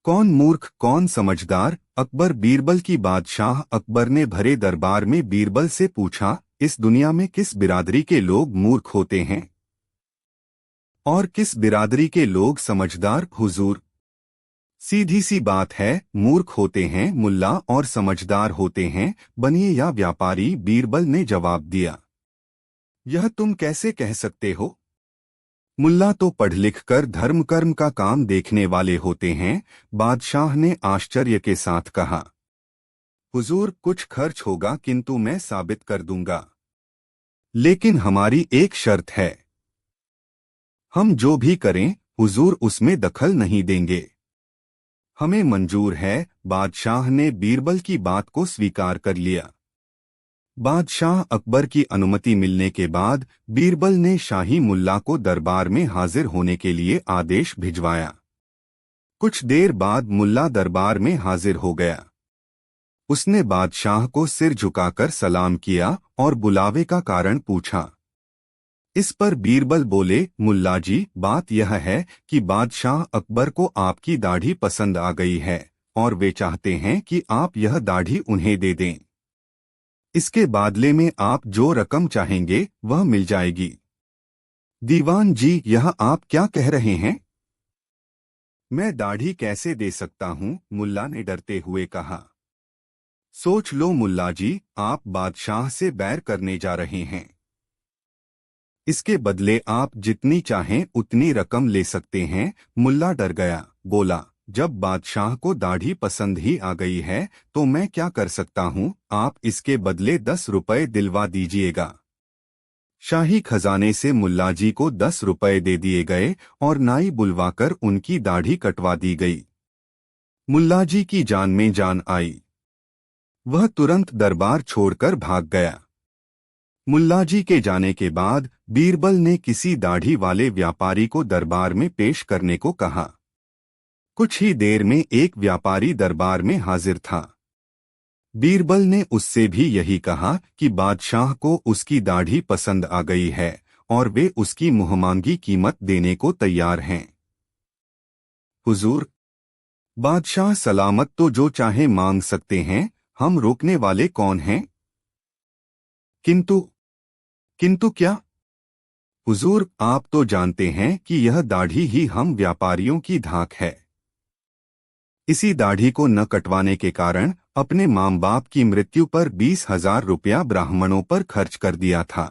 कौन मूर्ख कौन समझदार? अकबर बीरबल की बादशाह अकबर ने भरे दरबार में बीरबल से पूछा, इस दुनिया में किस बिरादरी के लोग मूर्ख होते हैं और किस बिरादरी के लोग समझदार? हुजूर, सीधी सी बात है, मूर्ख होते हैं मुल्ला और समझदार होते हैं बनिए या व्यापारी। बीरबल ने जवाब दिया, यह तुम कैसे कह सकते हो? मुल्ला तो पढ़ लिख कर धर्म कर्म का काम देखने वाले होते हैं। बादशाह ने आश्चर्य के साथ कहा, हुजूर, कुछ खर्च होगा किंतु मैं साबित कर दूंगा, लेकिन हमारी एक शर्त है। हम जो भी करें हुजूर उसमें दखल नहीं देंगे। हमें मंजूर है। बादशाह ने बीरबल की बात को स्वीकार कर लिया। बादशाह अकबर की अनुमति मिलने के बाद बीरबल ने शाही मुल्ला को दरबार में हाजिर होने के लिए आदेश भिजवाया। कुछ देर बाद मुल्ला दरबार में हाजिर हो गया। उसने बादशाह को सिर झुकाकर सलाम किया और बुलावे का कारण पूछा। इस पर बीरबल बोले, मुल्ला जी, बात यह है कि बादशाह अकबर को आपकी दाढ़ी पसंद आ गई है और वे चाहते हैं कि आप यह दाढ़ी उन्हें दे दें। इसके बादले में आप जो रकम चाहेंगे वह मिल जाएगी। दीवान जी, यह आप क्या कह रहे हैं? मैं दाढ़ी कैसे दे सकता हूँ? मुल्ला ने डरते हुए कहा। सोच लो मुल्ला जी, आप बादशाह से बैर करने जा रहे हैं। इसके बदले आप जितनी चाहें उतनी रकम ले सकते हैं। मुल्ला डर गया, बोला, जब बादशाह को दाढ़ी पसंद ही आ गई है तो मैं क्या कर सकता हूँ? आप इसके बदले 10 रुपए दिलवा दीजिएगा। शाही खजाने से मुल्ला जी को 10 रुपए दे दिए गए और नाई बुलवाकर उनकी दाढ़ी कटवा दी गई। मुल्ला जी की जान में जान आई। वह तुरंत दरबार छोड़कर भाग गया। मुल्ला जी के जाने के बाद बीरबल ने किसी दाढ़ी वाले व्यापारी को दरबार में पेश करने को कहा। कुछ ही देर में एक व्यापारी दरबार में हाजिर था। बीरबल ने उससे भी यही कहा कि बादशाह को उसकी दाढ़ी पसंद आ गई है और वे उसकी मुहमांगी कीमत देने को तैयार हैं। हुजूर, बादशाह सलामत तो जो चाहे मांग सकते हैं, हम रोकने वाले कौन हैं? किंतु किंतु क्या? हुजूर, आप तो जानते हैं कि यह दाढ़ी ही हम व्यापारियों की धाक है। इसी दाढ़ी को न कटवाने के कारण अपने माँ बाप की मृत्यु पर 20,000 रुपया ब्राह्मणों पर खर्च कर दिया था।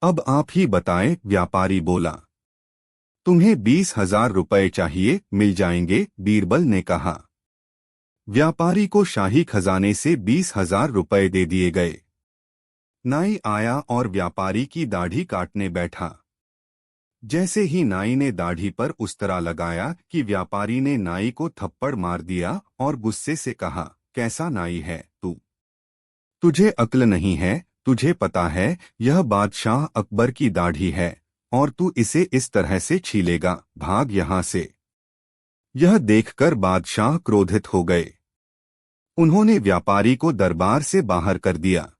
अब आप ही बताएं। व्यापारी बोला, तुम्हें 20,000 रुपये चाहिए, मिल जाएंगे, बीरबल ने कहा। व्यापारी को शाही खजाने से 20,000 रुपये दे दिए गए। नाई आया और व्यापारी की दाढ़ी काटने बैठा। जैसे ही नाई ने दाढ़ी पर उस्तरा लगाया कि व्यापारी ने नाई को थप्पड़ मार दिया और गुस्से से कहा, कैसा नाई है तू? तुझे अक्ल नहीं है? तुझे पता है यह बादशाह अकबर की दाढ़ी है और तू इसे इस तरह से छीलेगा? भाग यहाँ से। यह देखकर बादशाह क्रोधित हो गए। उन्होंने व्यापारी को दरबार से बाहर कर दिया।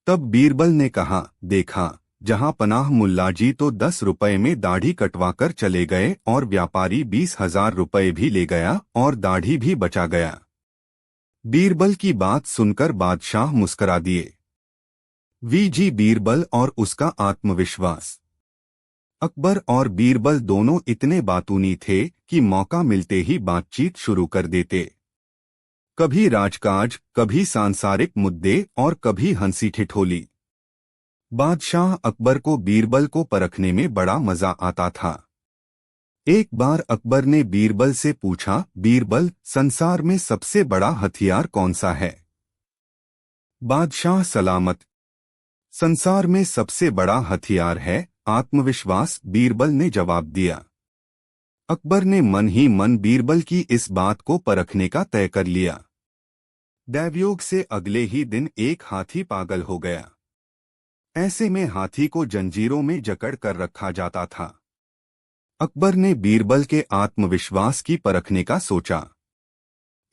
तब बीरबल ने कहा, देखा, जहां पनाह मुल्ला जी तो 10 रुपए में दाढ़ी कटवाकर चले गए और व्यापारी 20,000 रुपये भी ले गया और दाढ़ी भी बचा गया। बीरबल की बात सुनकर बादशाह मुस्करा दिए। वीजी बीरबल और उसका आत्मविश्वास। अकबर और बीरबल दोनों इतने बातूनी थे कि मौका मिलते ही बातचीत शुरू कर देते। कभी राजकाज, कभी सांसारिक मुद्दे और कभी हंसी ठिठोली। बादशाह अकबर को बीरबल को परखने में बड़ा मजा आता था। एक बार अकबर ने बीरबल से पूछा, बीरबल, संसार में सबसे बड़ा हथियार कौन सा है? बादशाह सलामत। संसार में सबसे बड़ा हथियार है आत्मविश्वास, बीरबल ने जवाब दिया। अकबर ने मन ही मन बीरबल की इस बात को परखने का तय कर लिया। दैवयोग से अगले ही दिन एक हाथी पागल हो गया। ऐसे में हाथी को जंजीरों में जकड़ कर रखा जाता था। अकबर ने बीरबल के आत्मविश्वास की परखने का सोचा।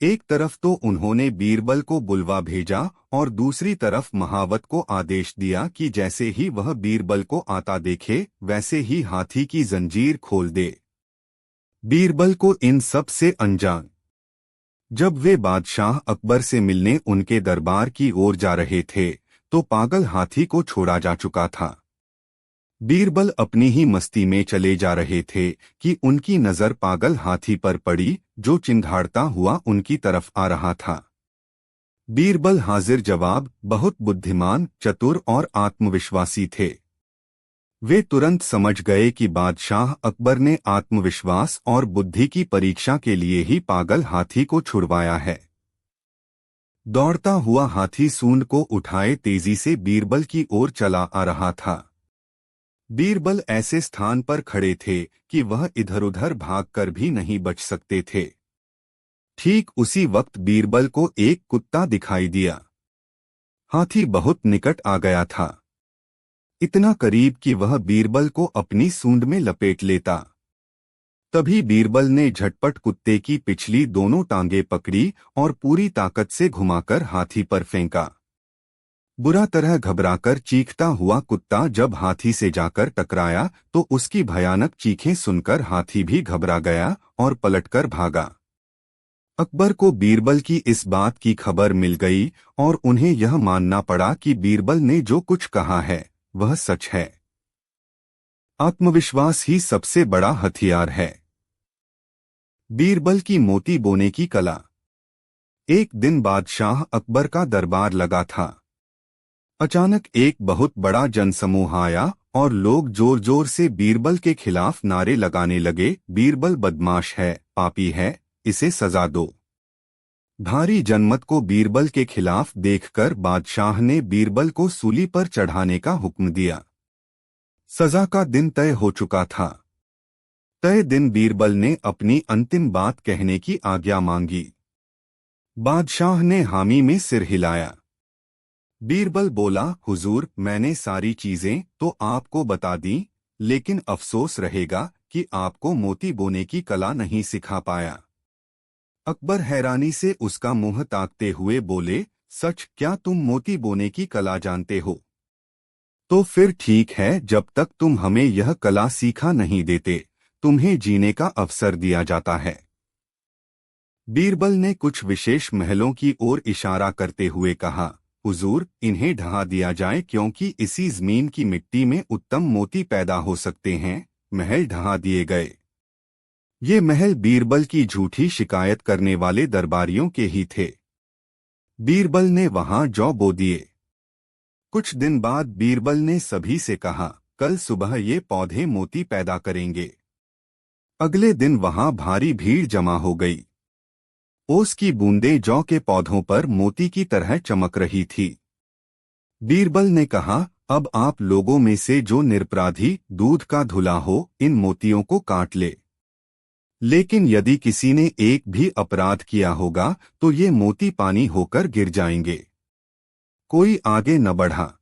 एक तरफ तो उन्होंने बीरबल को बुलवा भेजा और दूसरी तरफ महावत को आदेश दिया कि जैसे ही वह बीरबल को आता देखे वैसे ही हाथी की जंजीर खोल दे। बीरबल को इन सब से अनजान जब वे बादशाह अकबर से मिलने उनके दरबार की ओर जा रहे थे तो पागल हाथी को छोड़ा जा चुका था। बीरबल अपनी ही मस्ती में चले जा रहे थे कि उनकी नजर पागल हाथी पर पड़ी जो चिंघाड़ता हुआ उनकी तरफ आ रहा था। बीरबल हाजिर जवाब, बहुत बुद्धिमान, चतुर और आत्मविश्वासी थे। वे तुरंत समझ गए कि बादशाह अकबर ने आत्मविश्वास और बुद्धि की परीक्षा के लिए ही पागल हाथी को छुड़वाया है। दौड़ता हुआ हाथी सूंड को उठाए तेजी से बीरबल की ओर चला आ रहा था। बीरबल ऐसे स्थान पर खड़े थे कि वह इधर-उधर भागकर भी नहीं बच सकते थे। ठीक उसी वक्त बीरबल को एक कुत्ता दिखाई दिया। हाथी बहुत निकट आ गया था, इतना करीब कि वह बीरबल को अपनी सूंड में लपेट लेता। तभी बीरबल ने झटपट कुत्ते की पिछली दोनों टांगें पकड़ी और पूरी ताकत से घुमाकर हाथी पर फेंका। बुरा तरह घबराकर चीखता हुआ कुत्ता जब हाथी से जाकर टकराया तो उसकी भयानक चीखें सुनकर हाथी भी घबरा गया और पलटकर भागा। अकबर को बीरबल की इस बात की खबर मिल गई और उन्हें यह मानना पड़ा कि बीरबल ने जो कुछ कहा है वह सच है। आत्मविश्वास ही सबसे बड़ा हथियार है। बीरबल की मोती बोने की कला। एक दिन बादशाह अकबर का दरबार लगा था। अचानक एक बहुत बड़ा जनसमूह आया और लोग जोर जोर से बीरबल के खिलाफ नारे लगाने लगे, बीरबल बदमाश है, पापी है, इसे सजा दो। भारी जनमत को बीरबल के खिलाफ देखकर बादशाह ने बीरबल को सूली पर चढ़ाने का हुक्म दिया। सजा का दिन तय हो चुका था। तय दिन बीरबल ने अपनी अंतिम बात कहने की आज्ञा मांगी। बादशाह ने हामी में सिर हिलाया। बीरबल बोला, हुजूर, मैंने सारी चीजें तो आपको बता दी, लेकिन अफसोस रहेगा कि आपको मोती बोने की कला नहीं सिखा पाया। अकबर हैरानी से उसका मुंह ताकते हुए बोले, सच? क्या तुम मोती बोने की कला जानते हो? तो फिर ठीक है, जब तक तुम हमें यह कला सीखा नहीं देते तुम्हें जीने का अवसर दिया जाता है। बीरबल ने कुछ विशेष महलों की ओर इशारा करते हुए कहा, हुजूर, इन्हें ढहा दिया जाए क्योंकि इसी जमीन की मिट्टी में उत्तम मोती पैदा हो सकते हैं। महल ढहा दिए गए। ये महल बीरबल की झूठी शिकायत करने वाले दरबारियों के ही थे। बीरबल ने वहां जौ बो दिए। कुछ दिन बाद बीरबल ने सभी से कहा, कल सुबह ये पौधे मोती पैदा करेंगे। अगले दिन वहां भारी भीड़ जमा हो गई। ओस की बूंदें जौ के पौधों पर मोती की तरह चमक रही थी। बीरबल ने कहा, अब आप लोगों में से जो निरपराधी दूध का धुला हो इन मोतियों को काट ले। लेकिन यदि किसी ने एक भी अपराध किया होगा तो ये मोती पानी होकर गिर जाएंगे। कोई आगे न बढ़ा।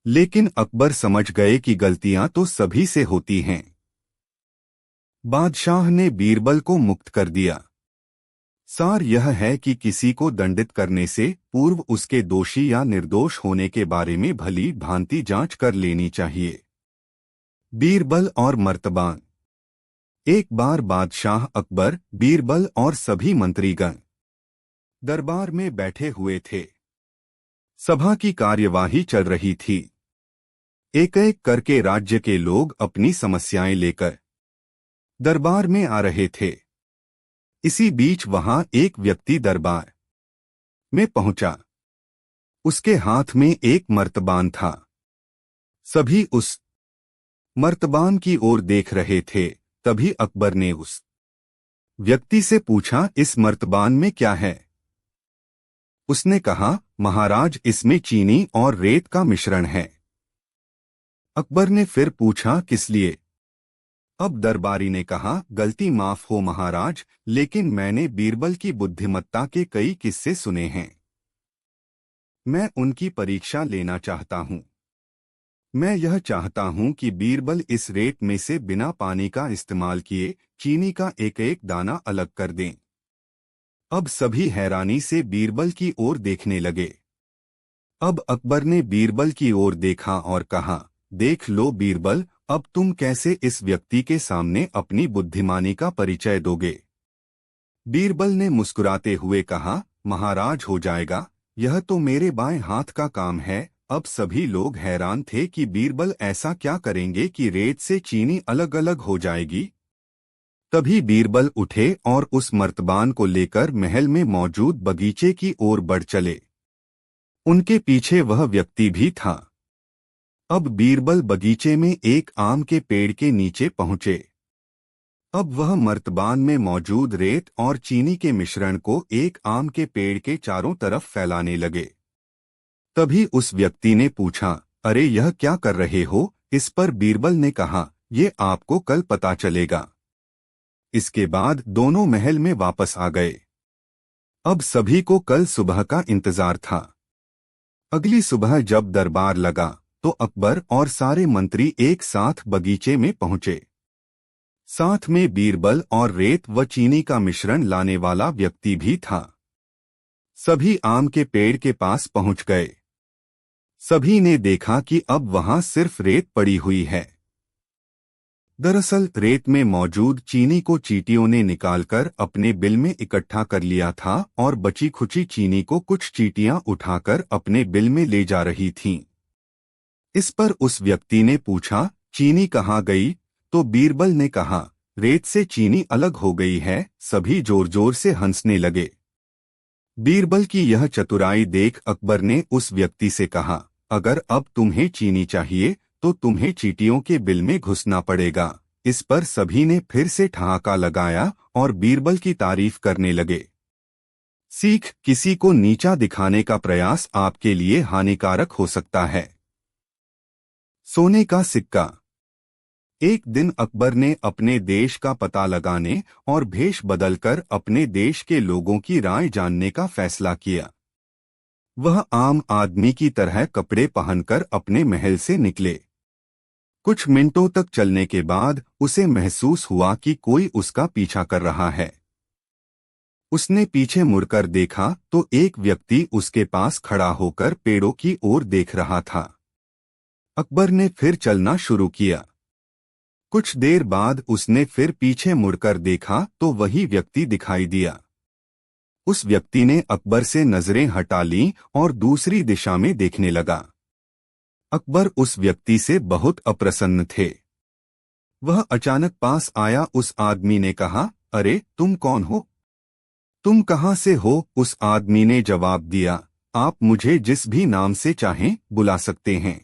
लेकिन अकबर समझ गए कि गलतियां तो सभी से होती हैं। बादशाह ने बीरबल को मुक्त कर दिया। सार यह है कि किसी को दंडित करने से पूर्व उसके दोषी या निर्दोष होने के बारे में भली भांति जांच कर लेनी चाहिए। बीरबल और मर्तबान। एक बार बादशाह अकबर, बीरबल और सभी मंत्रीगण दरबार में बैठे हुए थे। सभा की कार्यवाही चल रही थी। एक एक करके राज्य के लोग अपनी समस्याएं लेकर दरबार में आ रहे थे। इसी बीच वहां एक व्यक्ति दरबार में पहुंचा। उसके हाथ में एक मर्तबान था। सभी उस मर्तबान की ओर देख रहे थे। तभी अकबर ने उस व्यक्ति से पूछा, इस मर्तबान में क्या है? उसने कहा, महाराज, इसमें चीनी और रेत का मिश्रण है। अकबर ने फिर पूछा, किस लिए? अब दरबारी ने कहा, गलती माफ हो महाराज, लेकिन मैंने बीरबल की बुद्धिमत्ता के कई किस्से सुने हैं। मैं उनकी परीक्षा लेना चाहता हूं। मैं यह चाहता हूं कि बीरबल इस रेत में से बिना पानी का इस्तेमाल किए चीनी का एक एक दाना अलग कर दें। अब सभी हैरानी से बीरबल की ओर देखने लगे। अब अकबर ने बीरबल की ओर देखा और कहा, देख लो बीरबल, अब तुम कैसे इस व्यक्ति के सामने अपनी बुद्धिमानी का परिचय दोगे? बीरबल ने मुस्कुराते हुए कहा, महाराज हो जाएगा, यह तो मेरे बाएं हाथ का काम है। अब सभी लोग हैरान थे कि बीरबल ऐसा क्या करेंगे कि रेत से चीनी अलग अलग हो जाएगी। तभी बीरबल उठे और उस मर्तबान को लेकर महल में मौजूद बगीचे की ओर बढ़ चले। उनके पीछे वह व्यक्ति भी था। अब बीरबल बगीचे में एक आम के पेड़ के नीचे पहुंचे। अब वह मर्तबान में मौजूद रेत और चीनी के मिश्रण को एक आम के पेड़ के चारों तरफ फैलाने लगे। तभी उस व्यक्ति ने पूछा, अरे यह क्या कर रहे हो? इस पर बीरबल ने कहा, ये आपको कल पता चलेगा। इसके बाद दोनों महल में वापस आ गए। अब सभी को कल सुबह का इंतजार था। अगली सुबह जब दरबार लगा तो अकबर और सारे मंत्री एक साथ बगीचे में पहुंचे। साथ में बीरबल और रेत व चीनी का मिश्रण लाने वाला व्यक्ति भी था। सभी आम के पेड़ के पास पहुंच गए। सभी ने देखा कि अब वहां सिर्फ रेत पड़ी हुई है। दरअसल रेत में मौजूद चीनी को चींटियों ने निकालकर अपने बिल में इकट्ठा कर लिया था और बची खुची चीनी को कुछ चींटियां उठाकर अपने बिल में ले जा रही थीं। इस पर उस व्यक्ति ने पूछा, चीनी कहाँ गई? तो बीरबल ने कहा, रेत से चीनी अलग हो गई है। सभी जोर जोर से हंसने लगे। बीरबल की यह चतुराई देख अकबर ने उस व्यक्ति से कहा, अगर अब तुम्हें चीनी चाहिए तो तुम्हें चींटियों के बिल में घुसना पड़ेगा। इस पर सभी ने फिर से ठहाका लगाया और बीरबल की तारीफ करने लगे। सीख, किसी को नीचा दिखाने का प्रयास आपके लिए हानिकारक हो सकता है। सोने का सिक्का। एक दिन अकबर ने अपने देश का पता लगाने और भेष बदलकर अपने देश के लोगों की राय जानने का फैसला किया। वह आम आदमी की तरह कपड़े पहनकर अपने महल से निकले। कुछ मिनटों तक चलने के बाद उसे महसूस हुआ कि कोई उसका पीछा कर रहा है। उसने पीछे मुड़कर देखा तो एक व्यक्ति उसके पास खड़ा होकर पेड़ों की ओर देख रहा था। अकबर ने फिर चलना शुरू किया। कुछ देर बाद उसने फिर पीछे मुड़कर देखा तो वही व्यक्ति दिखाई दिया। उस व्यक्ति ने अकबर से नजरें हटा लीं और दूसरी दिशा में देखने लगा। अकबर उस व्यक्ति से बहुत अप्रसन्न थे। वह अचानक पास आया। उस आदमी ने कहा, अरे तुम कौन हो? तुम कहां से हो? उस आदमी ने जवाब दिया, आप मुझे जिस भी नाम से चाहें बुला सकते हैं।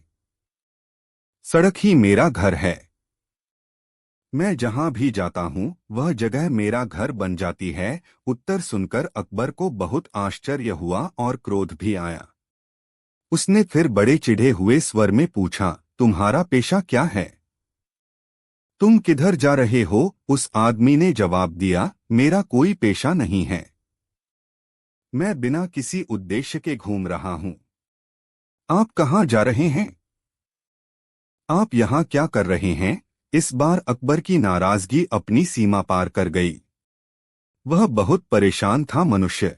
सड़क ही मेरा घर है। मैं जहां भी जाता हूं वह जगह मेरा घर बन जाती है। उत्तर सुनकर अकबर को बहुत आश्चर्य हुआ और क्रोध भी आया। उसने फिर बड़े चिढ़े हुए स्वर में पूछा, तुम्हारा पेशा क्या है? तुम किधर जा रहे हो? उस आदमी ने जवाब दिया, मेरा कोई पेशा नहीं है। मैं बिना किसी उद्देश्य के घूम रहा हूं। आप कहां जा रहे हैं? आप यहां क्या कर रहे हैं? इस बार अकबर की नाराजगी अपनी सीमा पार कर गई। वह बहुत परेशान था मनुष्य।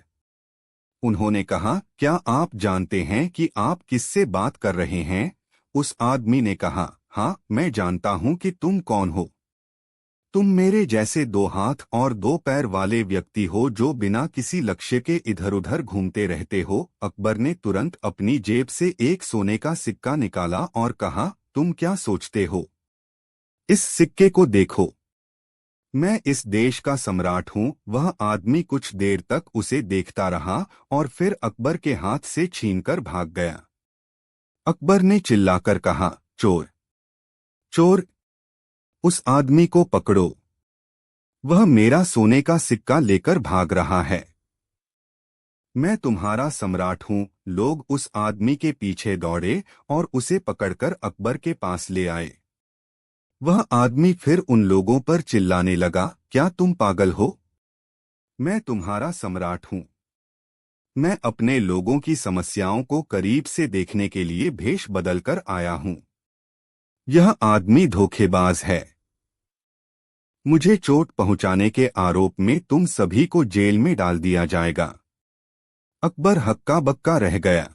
उन्होंने कहा, क्या आप जानते हैं कि आप किससे बात कर रहे हैं? उस आदमी ने कहा, हाँ मैं जानता हूं कि तुम कौन हो। तुम मेरे जैसे 2 हाथ और 2 पैर वाले व्यक्ति हो जो बिना किसी लक्ष्य के इधर उधर घूमते रहते हो। अकबर ने तुरंत अपनी जेब से एक सोने का सिक्का निकाला और कहा, तुम क्या सोचते हो? इस सिक्के को देखो। मैं इस देश का सम्राट हूं। वह आदमी कुछ देर तक उसे देखता रहा और फिर अकबर के हाथ से छीनकर भाग गया। अकबर ने चिल्लाकर कहा, चोर, चोर, उस आदमी को पकड़ो। वह मेरा सोने का सिक्का लेकर भाग रहा है। मैं तुम्हारा सम्राट हूं। लोग उस आदमी के पीछे दौड़े और उसे पकड़कर अकबर के पास ले आए। वह आदमी फिर उन लोगों पर चिल्लाने लगा, क्या तुम पागल हो? मैं तुम्हारा सम्राट हूं। मैं अपने लोगों की समस्याओं को करीब से देखने के लिए भेष बदलकर आया हूं। यह आदमी धोखेबाज है। मुझे चोट पहुंचाने के आरोप में तुम सभी को जेल में डाल दिया जाएगा। अकबर हक्का बक्का रह गया।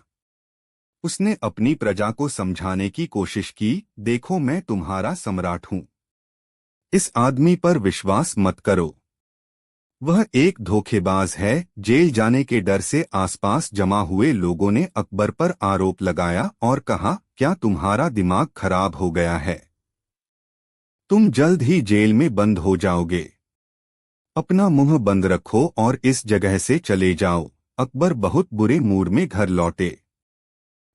उसने अपनी प्रजा को समझाने की कोशिश की, देखो मैं तुम्हारा सम्राट हूं। इस आदमी पर विश्वास मत करो। वह एक धोखेबाज है। जेल जाने के डर से आसपास जमा हुए लोगों ने अकबर पर आरोप लगाया और कहा, क्या तुम्हारा दिमाग खराब हो गया है? तुम जल्द ही जेल में बंद हो जाओगे। अपना मुंह बंद रखो और इस जगह से चले जाओ। अकबर बहुत बुरे मूड में घर लौटे।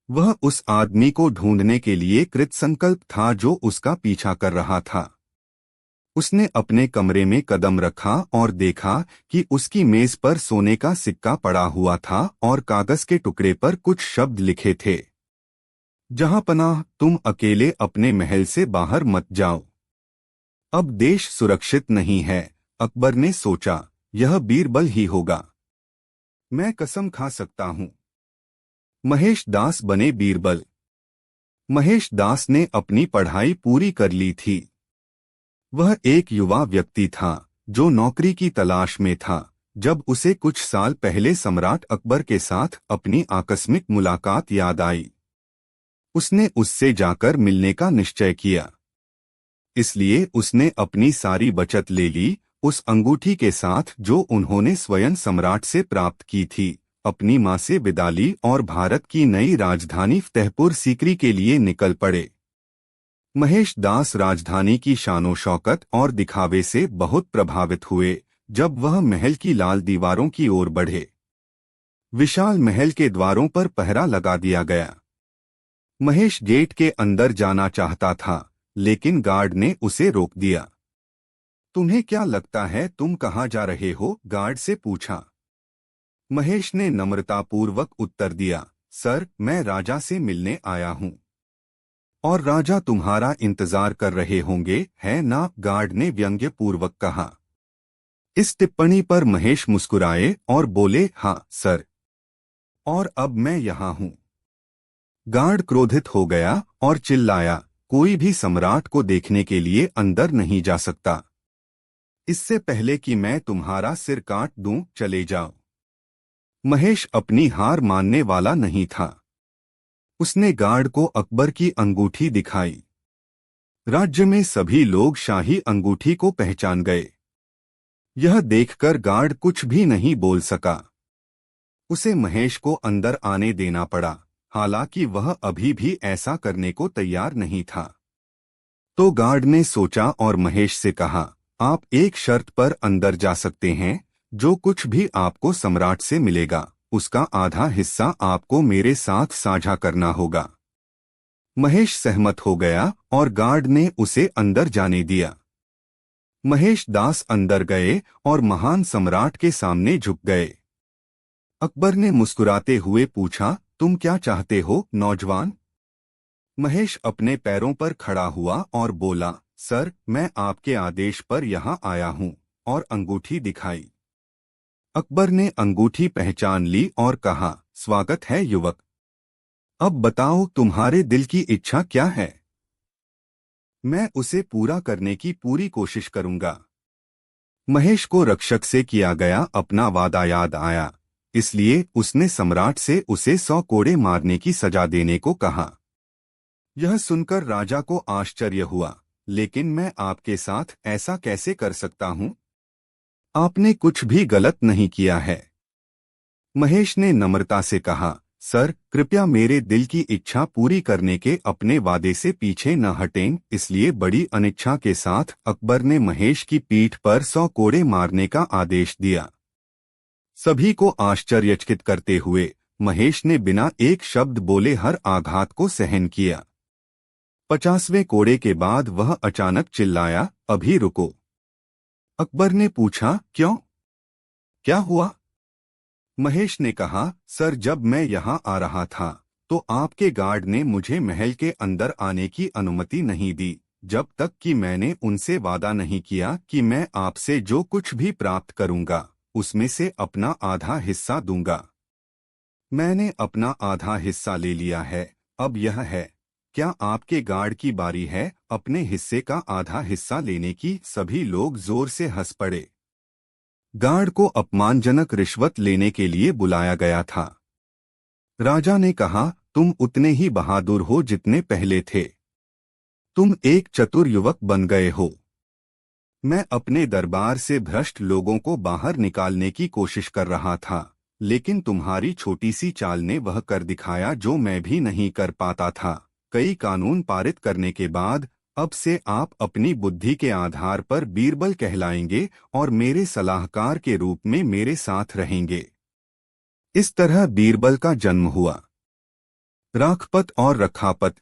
वह उस आदमी को ढूंढने के लिए कृतसंकल्प था जो उसका पीछा कर रहा था। उसने अपने कमरे में कदम रखा और देखा कि उसकी मेज पर सोने का सिक्का पड़ा हुआ था और कागज के टुकड़े पर कुछ शब्द लिखे थे। जहां पनाह, तुम अकेले अपने महल से बाहर मत जाओ। अब देश सुरक्षित नहीं है। अकबर ने सोचा, यह बीरबल ही होगा। मैं कसम खा सकता हूं। महेश दास बने बीरबल। महेश दास ने अपनी पढ़ाई पूरी कर ली थी। वह एक युवा व्यक्ति था जो नौकरी की तलाश में था जब उसे कुछ साल पहले सम्राट अकबर के साथ अपनी आकस्मिक मुलाकात याद आई। उसने उससे जाकर मिलने का निश्चय किया। इसलिए उसने अपनी सारी बचत ले ली। उस अंगूठी के साथ जो उन्होंने स्वयं सम्राट से प्राप्त की थी, अपनी मां से विदा ली और भारत की नई राजधानी फतेहपुर सीकरी के लिए निकल पड़े। महेश दास राजधानी की शानो शौकत और दिखावे से बहुत प्रभावित हुए जब वह महल की लाल दीवारों की ओर बढ़े। विशाल महल के द्वारों पर पहरा लगा दिया गया। महेश गेट के अंदर जाना चाहता था, लेकिन गार्ड ने उसे रोक दिया। तुम्हें क्या लगता है तुम कहाँ जा रहे हो? गार्ड से पूछा। महेश ने नम्रतापूर्वक उत्तर दिया, सर, मैं राजा से मिलने आया हूँ। और राजा तुम्हारा इंतजार कर रहे होंगे, है ना? गार्ड ने व्यंग्यपूर्वक कहा। इस टिप्पणी पर महेश मुस्कुराए और बोले, हाँ सर, और अब मैं यहाँ हूँ। गार्ड क्रोधित हो गया और चिल्लाया, कोई भी सम्राट को देखने के लिए अंदर नहीं जा सकता। इससे पहले कि मैं तुम्हारा सिर काट दूं, चले जाओ। महेश अपनी हार मानने वाला नहीं था। उसने गार्ड को अकबर की अंगूठी दिखाई। राज्य में सभी लोग शाही अंगूठी को पहचान गए। यह देखकर गार्ड कुछ भी नहीं बोल सका। उसे महेश को अंदर आने देना पड़ा, हालांकि वह अभी भी ऐसा करने को तैयार नहीं था। तो गार्ड ने सोचा और महेश से कहा, आप एक शर्त पर अंदर जा सकते हैं। जो कुछ भी आपको सम्राट से मिलेगा, उसका आधा हिस्सा आपको मेरे साथ साझा करना होगा। महेश सहमत हो गया और गार्ड ने उसे अंदर जाने दिया। महेश दास अंदर गए और महान सम्राट के सामने झुक गए। अकबर ने मुस्कुराते हुए पूछा, तुम क्या चाहते हो, नौजवान? महेश अपने पैरों पर खड़ा हुआ और बोला, सर, मैं आपके आदेश पर यहाँ आया हूँ, और अंगूठी दिखाई। अकबर ने अंगूठी पहचान ली और कहा, स्वागत है युवक। अब बताओ तुम्हारे दिल की इच्छा क्या है? मैं उसे पूरा करने की पूरी कोशिश करूंगा। महेश को रक्षक से किया गया अपना वादा याद आया, इसलिए उसने सम्राट से उसे 100 कोड़े मारने की सजा देने को कहा। यह सुनकर राजा को आश्चर्य हुआ, लेकिन मैं आपके साथ ऐसा कैसे कर सकता हूँ? आपने कुछ भी गलत नहीं किया है। महेश ने नम्रता से कहा, सर, कृपया मेरे दिल की इच्छा पूरी करने के अपने वादे से पीछे न हटें। इसलिए बड़ी अनिच्छा के साथ अकबर ने महेश की पीठ पर 100 कोड़े मारने का आदेश दिया। सभी को आश्चर्यचकित करते हुए महेश ने बिना एक शब्द बोले हर आघात को सहन किया। 50वें कोड़े के बाद वह अचानक चिल्लाया, अभी रुको। अकबर ने पूछा, क्यों? क्या हुआ? महेश ने कहा, सर, जब मैं यहाँ आ रहा था तो आपके गार्ड ने मुझे महल के अंदर आने की अनुमति नहीं दी, जब तक कि मैंने उनसे वादा नहीं किया कि मैं आपसे जो कुछ भी प्राप्त करूंगा उसमें से अपना आधा हिस्सा दूंगा। मैंने अपना आधा हिस्सा ले लिया है। अब यह है, क्या आपके गार्ड की बारी है अपने हिस्से का आधा हिस्सा लेने की? सभी लोग जोर से हंस पड़े। गार्ड को अपमानजनक रिश्वत लेने के लिए बुलाया गया था। राजा ने कहा, तुम उतने ही बहादुर हो जितने पहले थे। तुम एक चतुर युवक बन गए हो। मैं अपने दरबार से भ्रष्ट लोगों को बाहर निकालने की कोशिश कर रहा था, लेकिन तुम्हारी छोटी सी चाल ने वह कर दिखाया जो मैं भी नहीं कर पाता था। कई कानून पारित करने के बाद अब से आप अपनी बुद्धि के आधार पर बीरबल कहलाएंगे और मेरे सलाहकार के रूप में मेरे साथ रहेंगे। इस तरह बीरबल का जन्म हुआ। राखपत और रखापत।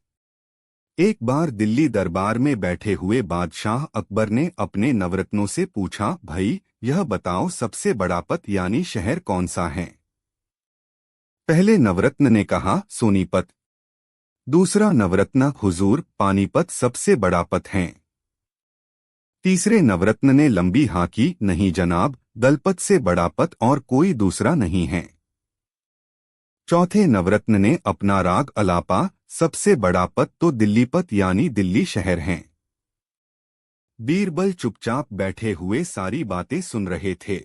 एक बार दिल्ली दरबार में बैठे हुए बादशाह अकबर ने अपने नवरत्नों से पूछा, भाई यह बताओ सबसे बड़ा पत यानी शहर कौन सा है। पहले नवरत्न ने कहा, सोनीपत। दूसरा नवरत्न, हुजूर पानीपत सबसे बड़ा पत है। तीसरे नवरत्न ने लंबी हाँकी, नहीं जनाब, दलपत से बड़ा पत और कोई दूसरा नहीं है। चौथे नवरत्न ने अपना राग अलापा, सबसे बड़ा पत तो दिल्लीपत यानी दिल्ली शहर है। बीरबल चुपचाप बैठे हुए सारी बातें सुन रहे थे।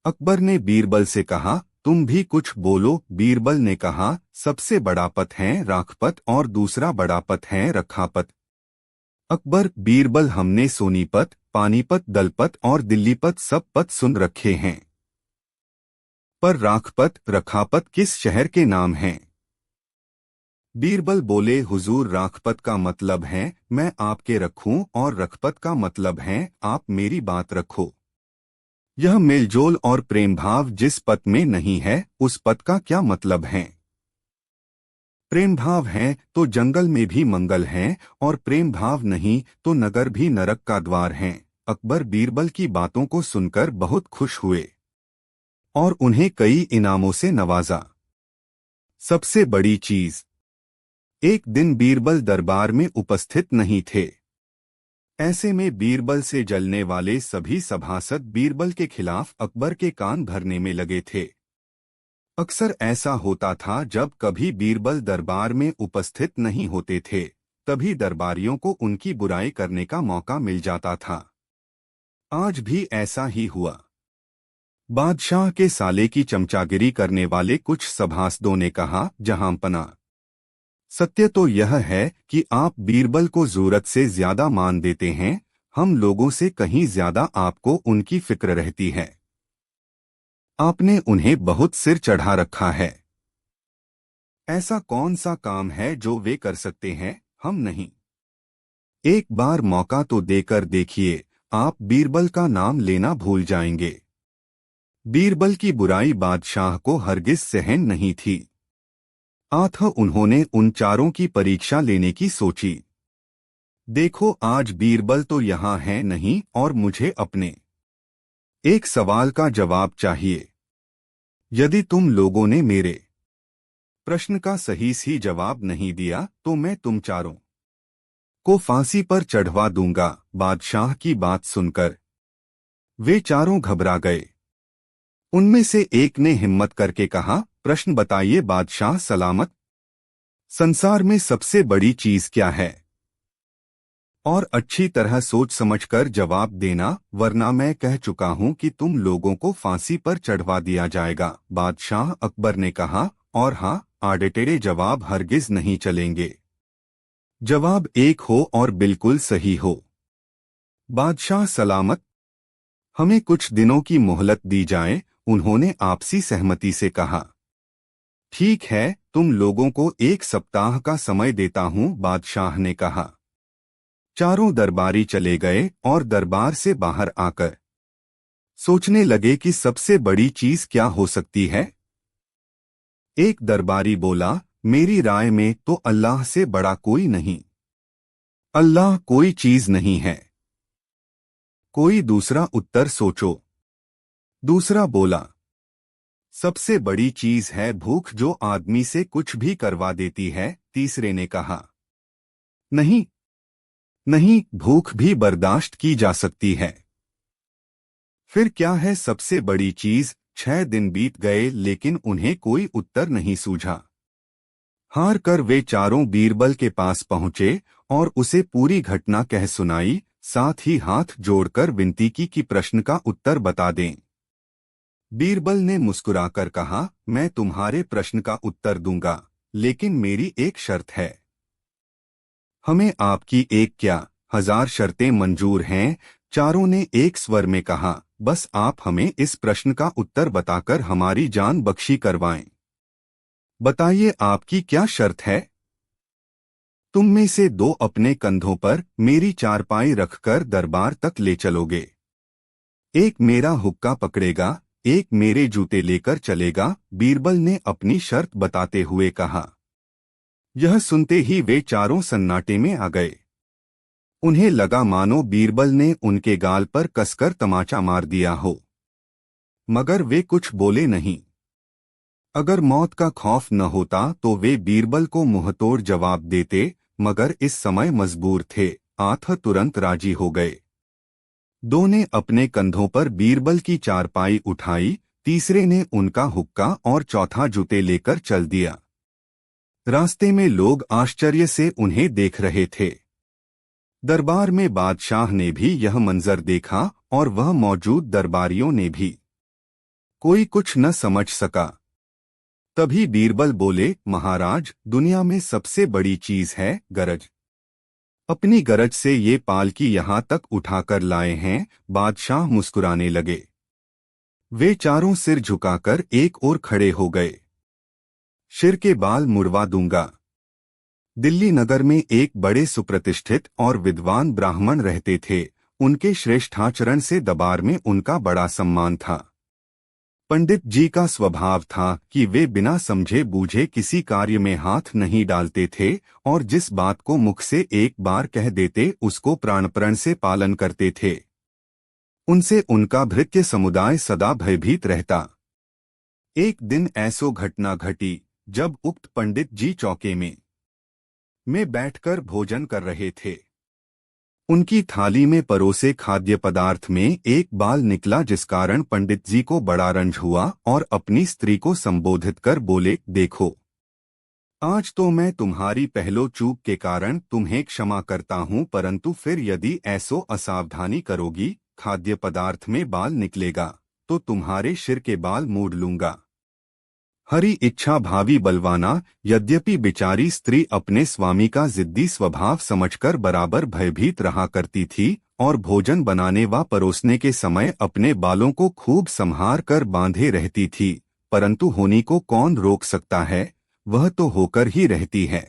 अकबर ने बीरबल से कहा, तुम भी कुछ बोलो। बीरबल ने कहा, सबसे बड़ा पत है राखपत और दूसरा बड़ा पत है रखापत। अकबर, बीरबल, हमने सोनीपत, पानीपत, दलपत और दिल्लीपत सब पत सुन रखे हैं, पर राखपत रखापत किस शहर के नाम हैं? बीरबल बोले, हुजूर राखपत का मतलब है मैं आपके रखूं और रखपत का मतलब है आप मेरी बात रखो। यह मेलजोल और प्रेम भाव जिस पत में नहीं है उस पत का क्या मतलब है? प्रेम भाव है तो जंगल में भी मंगल है और प्रेम भाव नहीं तो नगर भी नरक का द्वार है। अकबर बीरबल की बातों को सुनकर बहुत खुश हुए और उन्हें कई इनामों से नवाजा। सबसे बड़ी चीज। एक दिन बीरबल दरबार में उपस्थित नहीं थे। ऐसे में बीरबल से जलने वाले सभी सभासद बीरबल के खिलाफ अकबर के कान भरने में लगे थे। अक्सर ऐसा होता था जब कभी बीरबल दरबार में उपस्थित नहीं होते थे, तभी दरबारियों को उनकी बुराई करने का मौका मिल जाता था। आज भी ऐसा ही हुआ। बादशाह के साले की चमचागिरी करने वाले कुछ सभासदों ने कहा, जहांपना, सत्य तो यह है कि आप बीरबल को जरूरत से ज्यादा मान देते हैं। हम लोगों से कहीं ज्यादा आपको उनकी फिक्र रहती है। आपने उन्हें बहुत सिर चढ़ा रखा है। ऐसा कौन सा काम है जो वे कर सकते हैं, हम नहीं? एक बार मौका तो देकर देखिए, आप बीरबल का नाम लेना भूल जाएंगे। बीरबल की बुराई बादशाह को हरगिज सहन नहीं थी। अतः उन्होंने उन चारों की परीक्षा लेने की सोची। देखो आज बीरबल तो यहाँ है नहीं और मुझे अपने एक सवाल का जवाब चाहिए। यदि तुम लोगों ने मेरे प्रश्न का सही जवाब नहीं दिया तो मैं तुम चारों को फांसी पर चढ़वा दूंगा। बादशाह की बात सुनकर वे चारों घबरा गए। उनमें से एक ने हिम्मत करके कहा, प्रश्न बताइए बादशाह सलामत। संसार में सबसे बड़ी चीज क्या है? और अच्छी तरह सोच समझकर जवाब देना, वरना मैं कह चुका हूं कि तुम लोगों को फांसी पर चढ़वा दिया जाएगा। बादशाह अकबर ने कहा, और हाँ, आड़े टेढ़े जवाब हरगिज नहीं चलेंगे। जवाब एक हो और बिल्कुल सही हो। बादशाह सलामत, हमें कुछ दिनों की मोहलत दी जाए। उन्होंने आपसी सहमति से कहा। ठीक है, तुम लोगों को 1 सप्ताह का समय देता हूं, बादशाह ने कहा। चारों दरबारी चले गए और दरबार से बाहर आकर सोचने लगे कि सबसे बड़ी चीज क्या हो सकती है। एक दरबारी बोला, मेरी राय में तो अल्लाह से बड़ा कोई नहीं। अल्लाह कोई चीज नहीं है। कोई दूसरा उत्तर सोचो। दूसरा बोला, सबसे बड़ी चीज है भूख, जो आदमी से कुछ भी करवा देती है। तीसरे ने कहा, नहीं नहीं, भूख भी बर्दाश्त की जा सकती है। फिर क्या है सबसे बड़ी चीज? 6 दिन बीत गए लेकिन उन्हें कोई उत्तर नहीं सूझा। हार कर वे चारों बीरबल के पास पहुंचे और उसे पूरी घटना कह सुनाई, साथ ही हाथ जोड़कर विनती की कि प्रश्न का उत्तर बता दें। बीरबल ने मुस्कुराकर कहा, मैं तुम्हारे प्रश्न का उत्तर दूंगा, लेकिन मेरी एक शर्त है। हमें आपकी एक क्या 1000 शर्तें मंजूर हैं, चारों ने एक स्वर में कहा। बस आप हमें इस प्रश्न का उत्तर बताकर हमारी जान बख्शी करवाएं। बताइए आपकी क्या शर्त है। तुम में से 2 अपने कंधों पर मेरी चारपाई रखकर दरबार तक ले चलोगे। एक मेरा हुक्का पकड़ेगा, एक मेरे जूते लेकर चलेगा, बीरबल ने अपनी शर्त बताते हुए कहा। यह सुनते ही वे चारों सन्नाटे में आ गए। उन्हें लगा मानो बीरबल ने उनके गाल पर कसकर तमाचा मार दिया हो, मगर वे कुछ बोले नहीं। अगर मौत का खौफ न होता तो वे बीरबल को मुंहतोड़ जवाब देते, मगर इस समय मजबूर थे। आठ तुरंत राजी हो गए। 2 ने अपने कंधों पर बीरबल की चारपाई उठाई, तीसरे ने उनका हुक्का और चौथा जूते लेकर चल दिया। रास्ते में लोग आश्चर्य से उन्हें देख रहे थे। दरबार में बादशाह ने भी यह मंजर देखा और वह मौजूद दरबारियों ने भी। कोई कुछ न समझ सका। तभी बीरबल बोले, महाराज, दुनिया में सबसे बड़ी चीज है गरज। अपनी गरज से ये पालकी यहाँ तक उठाकर लाए हैं। बादशाह मुस्कुराने लगे। वे चारों सिर झुकाकर एक ओर खड़े हो गए। सिर के बाल मुड़वा दूंगा। दिल्ली नगर में एक बड़े सुप्रतिष्ठित और विद्वान ब्राह्मण रहते थे। उनके श्रेष्ठाचरण से दरबार में उनका बड़ा सम्मान था। पंडित जी का स्वभाव था कि वे बिना समझे बूझे किसी कार्य में हाथ नहीं डालते थे और जिस बात को मुख से एक बार कह देते उसको प्राणपण से पालन करते थे। उनसे उनका भृत्य समुदाय सदा भयभीत रहता। एक दिन ऐसो घटना घटी जब उक्त पंडित जी चौके में बैठकर भोजन कर रहे थे। उनकी थाली में परोसे खाद्य पदार्थ में एक बाल निकला, जिस कारण पंडित जी को बड़ा रंज हुआ और अपनी स्त्री को संबोधित कर बोले, देखो, आज तो मैं तुम्हारी पहलो चूक के कारण तुम्हें क्षमा करता हूँ, परंतु फिर यदि ऐसो असावधानी करोगी, खाद्य पदार्थ में बाल निकलेगा तो तुम्हारे सिर के बाल मोड़ लूंगा। हरी इच्छा भावी बलवाना। यद्यपि बिचारी स्त्री अपने स्वामी का जिद्दी स्वभाव समझकर बराबर भयभीत रहा करती थी और भोजन बनाने व परोसने के समय अपने बालों को खूब संभार कर बांधे रहती थी, परंतु होनी को कौन रोक सकता है, वह तो होकर ही रहती है।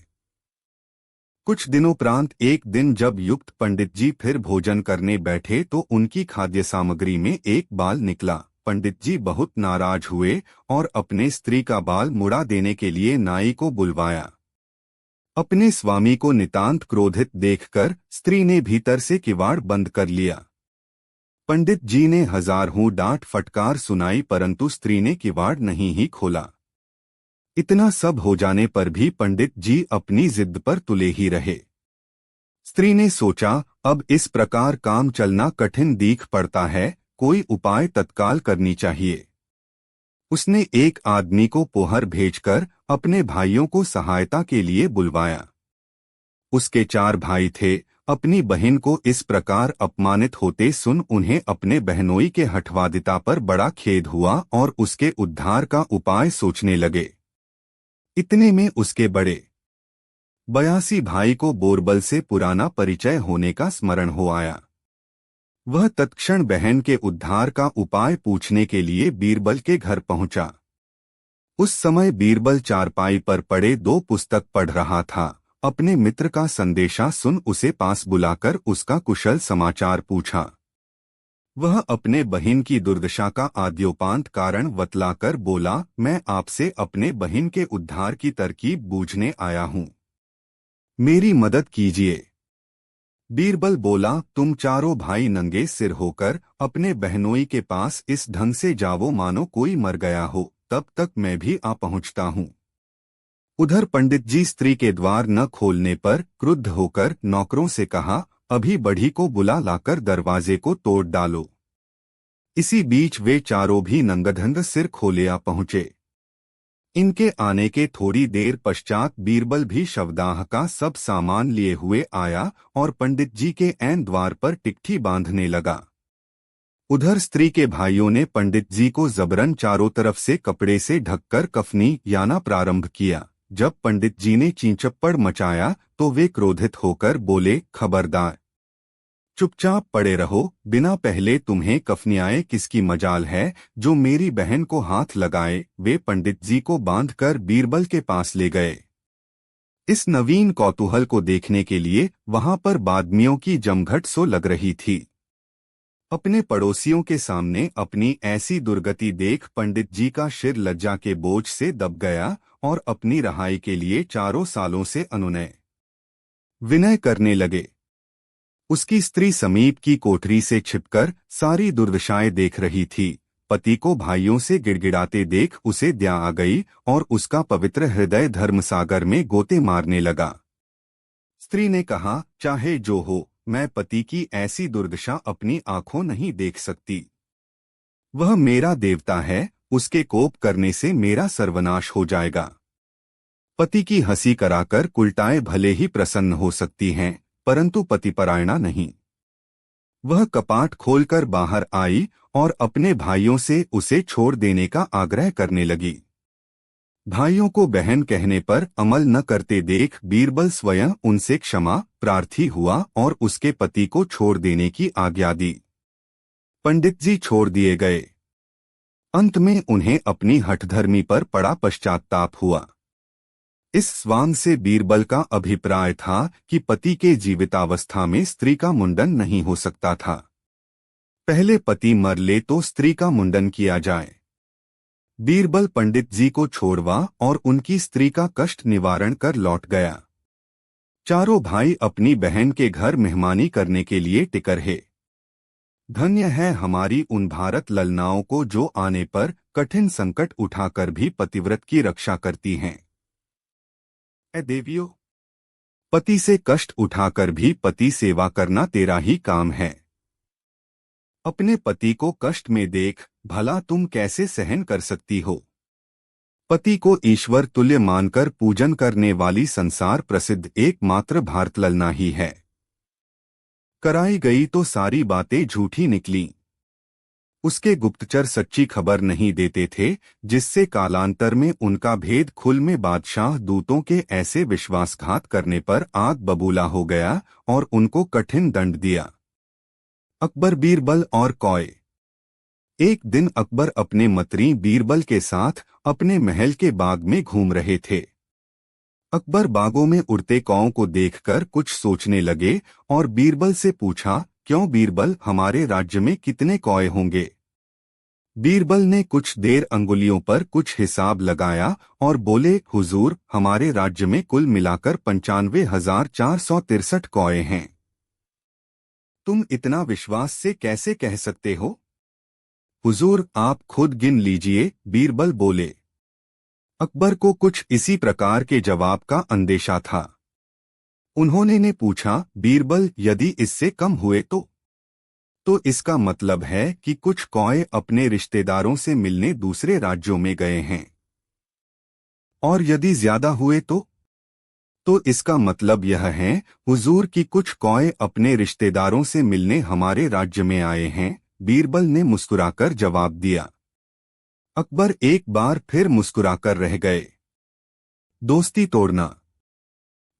कुछ दिनों एक दिन जब युक्त पंडित जी फिर भोजन करने बैठे तो उनकी खाद्य सामग्री में एक बाल निकला। पंडित जी बहुत नाराज हुए और अपने स्त्री का बाल मुड़ा देने के लिए नाई को बुलवाया। अपने स्वामी को नितांत क्रोधित देखकर स्त्री ने भीतर से किवाड़ बंद कर लिया। पंडित जी ने हजारों डांट फटकार सुनाई, परंतु स्त्री ने किवाड़ नहीं ही खोला। इतना सब हो जाने पर भी पंडित जी अपनी जिद पर तुले ही रहे। स्त्री ने सोचा, अब इस प्रकार काम चलना कठिन दिख पड़ता है, कोई उपाय तत्काल करनी चाहिए। उसने एक आदमी को पोहर भेजकर अपने भाइयों को सहायता के लिए बुलवाया। उसके 4 भाई थे। अपनी बहन को इस प्रकार अपमानित होते सुन उन्हें अपने बहनोई के हठवादिता पर बड़ा खेद हुआ और उसके उद्धार का उपाय सोचने लगे। इतने में उसके बड़े 82 भाई को बोरबल से पुराना परिचय होने का स्मरण हो आया। वह तत्क्षण बहन के उद्धार का उपाय पूछने के लिए बीरबल के घर पहुंचा। उस समय बीरबल चारपाई पर पड़े 2 पुस्तक पढ़ रहा था। अपने मित्र का संदेशा सुन उसे पास बुलाकर उसका कुशल समाचार पूछा। वह अपने बहन की दुर्दशा का आद्योपांत कारण बतलाकर बोला, मैं आपसे अपने बहन के उद्धार की तरकीब बूझने आया हूँ, मेरी मदद कीजिए। बीरबल बोला, तुम चारों भाई नंगे सिर होकर अपने बहनोई के पास इस ढंग से जाओ मानो कोई मर गया हो, तब तक मैं भी आ पहुंचता हूँ। उधर पंडित जी स्त्री के द्वार न खोलने पर क्रुद्ध होकर नौकरों से कहा, अभी बढ़ी को बुला लाकर दरवाजे को तोड़ डालो। इसी बीच वे चारों भी नंगधंग सिर खोले आ पहुंचे। इनके आने के थोड़ी देर पश्चात बीरबल भी शवदाह का सब सामान लिए हुए आया और पंडित जी के ऐन द्वार पर टिकठी बांधने लगा। उधर स्त्री के भाइयों ने पंडित जी को जबरन चारों तरफ से कपड़े से ढककर कफनी याना प्रारंभ किया। जब पंडित जी ने चींचप्पड़ मचाया तो वे क्रोधित होकर बोले, खबरदार, चुपचाप पड़े रहो, बिना पहले तुम्हें कफनियाए किसकी मजाल है जो मेरी बहन को हाथ लगाए। वे पंडित जी को बांधकर बीरबल के पास ले गए। इस नवीन कौतूहल को देखने के लिए वहां पर बादमियों की जमघट सो लग रही थी। अपने पड़ोसियों के सामने अपनी ऐसी दुर्गति देख पंडित जी का सिर लज्जा के बोझ से दब गया और अपनी रहाई के लिए 4 सालों से अनुनय विनय करने लगे। उसकी स्त्री समीप की कोठरी से छिपकर सारी दुर्दशाएं देख रही थी। पति को भाइयों से गिड़गिड़ाते देख उसे दया आ गई और उसका पवित्र हृदय धर्मसागर में गोते मारने लगा। स्त्री ने कहा, चाहे जो हो, मैं पति की ऐसी दुर्दशा अपनी आंखों नहीं देख सकती। वह मेरा देवता है, उसके कोप करने से मेरा सर्वनाश हो जाएगा। पति की हंसी कराकर कुलटाएं भले ही प्रसन्न हो सकती हैं, परंतु पतिपरायणा नहीं। वह कपाट खोलकर बाहर आई और अपने भाइयों से उसे छोड़ देने का आग्रह करने लगी। भाइयों को बहन कहने पर अमल न करते देख बीरबल स्वयं उनसे क्षमा प्रार्थी हुआ और उसके पति को छोड़ देने की आज्ञा दी। पंडित जी छोड़ दिए गए। अंत में उन्हें अपनी हठधर्मी पर बड़ा पश्चाताप हुआ। इस स्वांग से बीरबल का अभिप्राय था कि पति के जीवितावस्था में स्त्री का मुंडन नहीं हो सकता था। पहले पति मर ले तो स्त्री का मुंडन किया जाए। बीरबल पंडित जी को छोड़वा और उनकी स्त्री का कष्ट निवारण कर लौट गया। चारों भाई अपनी बहन के घर मेहमानी करने के लिए टिक रहे। धन्य है हमारी उन भारत ललनाओं को जो आने पर कठिन संकट उठाकर भी पतिव्रत की रक्षा करती हैं। ए देवियों, पति से कष्ट उठाकर भी पति सेवा करना तेरा ही काम है। अपने पति को कष्ट में देख भला तुम कैसे सहन कर सकती हो। पति को ईश्वर तुल्य मानकर पूजन करने वाली संसार प्रसिद्ध एकमात्र भारत ललना ही है। कराई गई तो सारी बातें झूठी निकली। उसके गुप्तचर सच्ची खबर नहीं देते थे, जिससे कालांतर में उनका भेद खुल में बादशाह दूतों के ऐसे विश्वासघात करने पर आग बबूला हो गया और उनको कठिन दंड दिया। अकबर, बीरबल और कौए। एक दिन अकबर अपने मंत्री बीरबल के साथ अपने महल के बाग में घूम रहे थे। अकबर बागों में उड़ते कौओं को देखकर कुछ सोचने लगे और बीरबल से पूछा, क्यों बीरबल, हमारे राज्य में कितने कौए होंगे? बीरबल ने कुछ देर अंगुलियों पर कुछ हिसाब लगाया और बोले, हुजूर, हमारे राज्य में कुल मिलाकर 95,463 कौए हैं। तुम इतना विश्वास से कैसे कह सकते हो? हुजूर, आप खुद गिन लीजिए, बीरबल बोले। अकबर को कुछ इसी प्रकार के जवाब का अंदेशा था। उन्होंने ने पूछा, बीरबल, यदि इससे कम हुए तो इसका मतलब है कि कुछ कौए अपने रिश्तेदारों से मिलने दूसरे राज्यों में गए हैं। और यदि ज्यादा हुए तो इसका मतलब यह है, हुजूर, कि कुछ कौए अपने रिश्तेदारों से मिलने हमारे राज्य में आए हैं। बीरबल ने मुस्कुराकर जवाब दिया। अकबर एक बार फिर मुस्कुराकर रह गए। दोस्ती तोड़ना।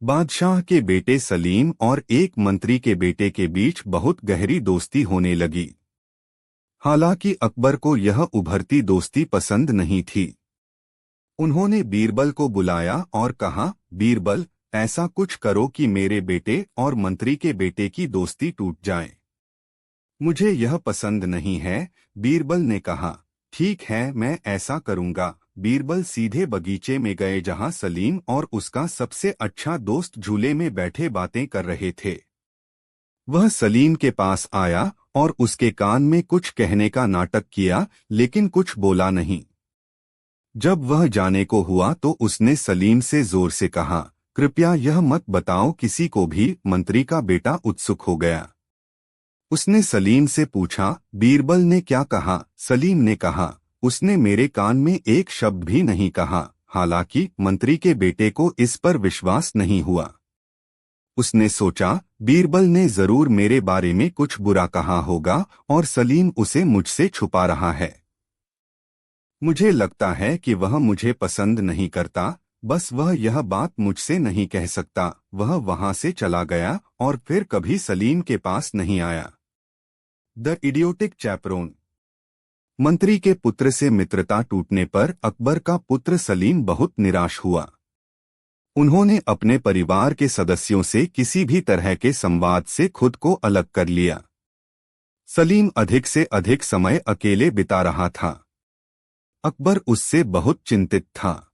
बादशाह के बेटे सलीम और एक मंत्री के बेटे के बीच बहुत गहरी दोस्ती होने लगी। हालांकि अकबर को यह उभरती दोस्ती पसंद नहीं थी। उन्होंने बीरबल को बुलाया और कहा, बीरबल, ऐसा कुछ करो कि मेरे बेटे और मंत्री के बेटे की दोस्ती टूट जाए। मुझे यह पसंद नहीं है। बीरबल ने कहा, ठीक है, मैं ऐसा करूंगा। बीरबल सीधे बगीचे में गए जहां सलीम और उसका सबसे अच्छा दोस्त झूले में बैठे बातें कर रहे थे। वह सलीम के पास आया और उसके कान में कुछ कहने का नाटक किया, लेकिन कुछ बोला नहीं। जब वह जाने को हुआ तो उसने सलीम से जोर से कहा, कृपया यह मत बताओ किसी को भी। मंत्री का बेटा उत्सुक हो गया। उसने सलीम से पूछा, बीरबल ने क्या कहा? सलीम ने कहा, उसने मेरे कान में एक शब्द भी नहीं कहा। हालांकि मंत्री के बेटे को इस पर विश्वास नहीं हुआ। उसने सोचा, बीरबल ने जरूर मेरे बारे में कुछ बुरा कहा होगा और सलीम उसे मुझसे छुपा रहा है। मुझे लगता है कि वह मुझे पसंद नहीं करता। बस वह यह बात मुझसे नहीं कह सकता। वह वहां से चला गया और फिर कभी सलीम के पास नहीं आया। The idiotic chaperone. मंत्री के पुत्र से मित्रता टूटने पर अकबर का पुत्र सलीम बहुत निराश हुआ। उन्होंने अपने परिवार के सदस्यों से किसी भी तरह के संवाद से खुद को अलग कर लिया। सलीम अधिक से अधिक समय अकेले बिता रहा था। अकबर उससे बहुत चिंतित था।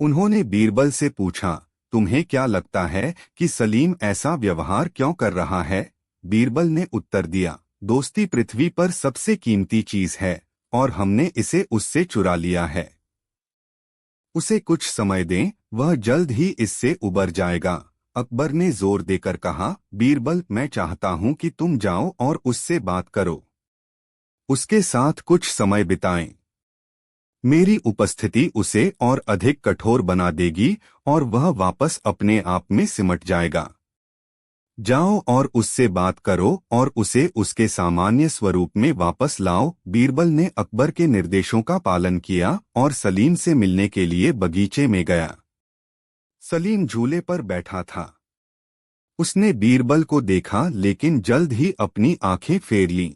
उन्होंने बीरबल से पूछा, तुम्हें क्या लगता है कि सलीम ऐसा व्यवहार क्यों कर रहा है? बीरबल ने उत्तर दिया, दोस्ती पृथ्वी पर सबसे कीमती चीज है और हमने इसे उससे चुरा लिया है। उसे कुछ समय दें, वह जल्द ही इससे उबर जाएगा। अकबर ने जोर देकर कहा, बीरबल, मैं चाहता हूं कि तुम जाओ और उससे बात करो, उसके साथ कुछ समय बिताएं। मेरी उपस्थिति उसे और अधिक कठोर बना देगी और वह वापस अपने आप में सिमट जाएगा। जाओ और उससे बात करो और उसे उसके सामान्य स्वरूप में वापस लाओ। बीरबल ने अकबर के निर्देशों का पालन किया और सलीम से मिलने के लिए बगीचे में गया। सलीम झूले पर बैठा था। उसने बीरबल को देखा लेकिन जल्द ही अपनी आंखें फेर लीं।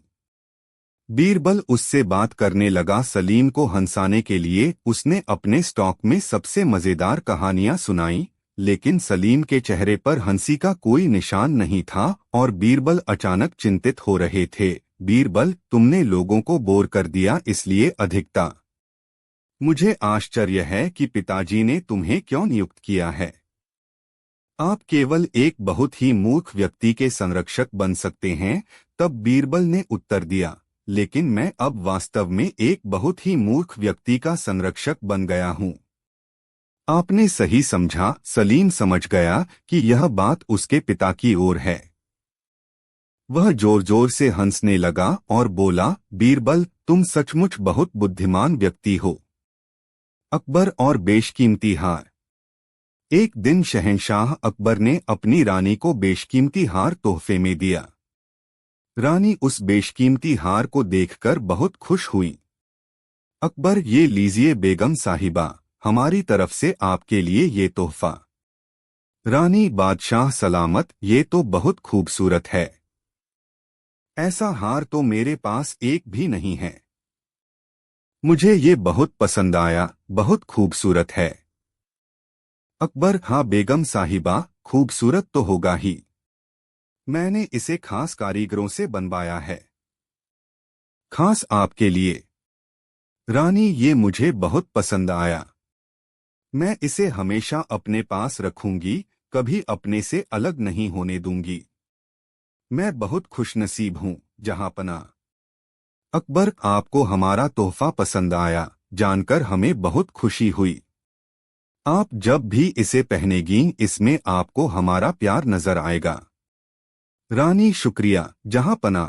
बीरबल उससे बात करने लगा। सलीम को हंसाने के लिए उसने अपने स्टॉक में सबसे मजेदार कहानियां सुनाई, लेकिन सलीम के चेहरे पर हंसी का कोई निशान नहीं था और बीरबल अचानक चिंतित हो रहे थे। बीरबल, तुमने लोगों को बोर कर दिया, इसलिए अधिकता। मुझे आश्चर्य है कि पिताजी ने तुम्हें क्यों नियुक्त किया है। आप केवल एक बहुत ही मूर्ख व्यक्ति के संरक्षक बन सकते हैं। तब बीरबल ने उत्तर दिया, लेकिन मैं अब वास्तव में एक बहुत ही मूर्ख व्यक्ति का संरक्षक बन गया हूं। आपने सही समझा। सलीम समझ गया कि यह बात उसके पिता की ओर है। वह जोर जोर से हंसने लगा और बोला, बीरबल, तुम सचमुच बहुत बुद्धिमान व्यक्ति हो। अकबर और बेशकीमती हार। एक दिन शहंशाह अकबर ने अपनी रानी को बेशकीमती हार तोहफे में दिया। रानी उस बेशकीमती हार को देखकर बहुत खुश हुई। अकबर, ये लीजिए बेगम साहिबा, हमारी तरफ से आपके लिए ये तोहफा। रानी, बादशाह सलामत, ये तो बहुत खूबसूरत है। ऐसा हार तो मेरे पास एक भी नहीं है। मुझे ये बहुत पसंद आया, बहुत खूबसूरत है। अकबर, हाँ बेगम साहिबा, खूबसूरत तो होगा ही। मैंने इसे खास कारीगरों से बनवाया है, खास आपके लिए। रानी, ये मुझे बहुत पसंद आया। मैं इसे हमेशा अपने पास रखूंगी, कभी अपने से अलग नहीं होने दूंगी। मैं बहुत खुशनसीब हूँ, जहांपना। अकबर, आपको हमारा तोहफा पसंद आया, जानकर हमें बहुत खुशी हुई। आप जब भी इसे पहनेगी, इसमें आपको हमारा प्यार नजर आएगा। रानी, शुक्रिया, जहांपना।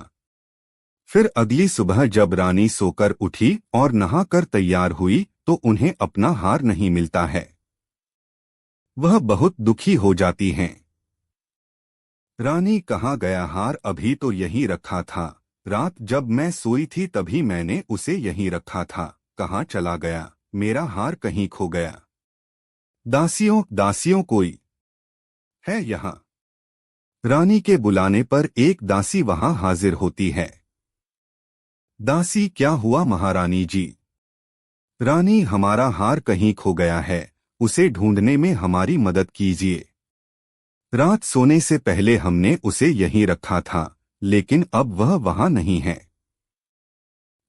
फिर अगली सुबह जब रानी सोकर उठी और नहाकर तैयार हुई तो उन्हें अपना हार नहीं मिलता है। वह बहुत दुखी हो जाती हैं। रानी, कहाँ गया हार? अभी तो यहीं रखा था। रात जब मैं सोई थी तभी मैंने उसे यहीं रखा था। कहाँ चला गया? मेरा हार कहीं खो गया। दासियों, दासियों, कोई है यहाँ? रानी के बुलाने पर एक दासी वहां हाजिर होती है। दासी, क्या हुआ महारानी जी? रानी, हमारा हार कहीं खो गया है, उसे ढूंढने में हमारी मदद कीजिए। रात सोने से पहले हमने उसे यहीं रखा था, लेकिन अब वह वहां नहीं है।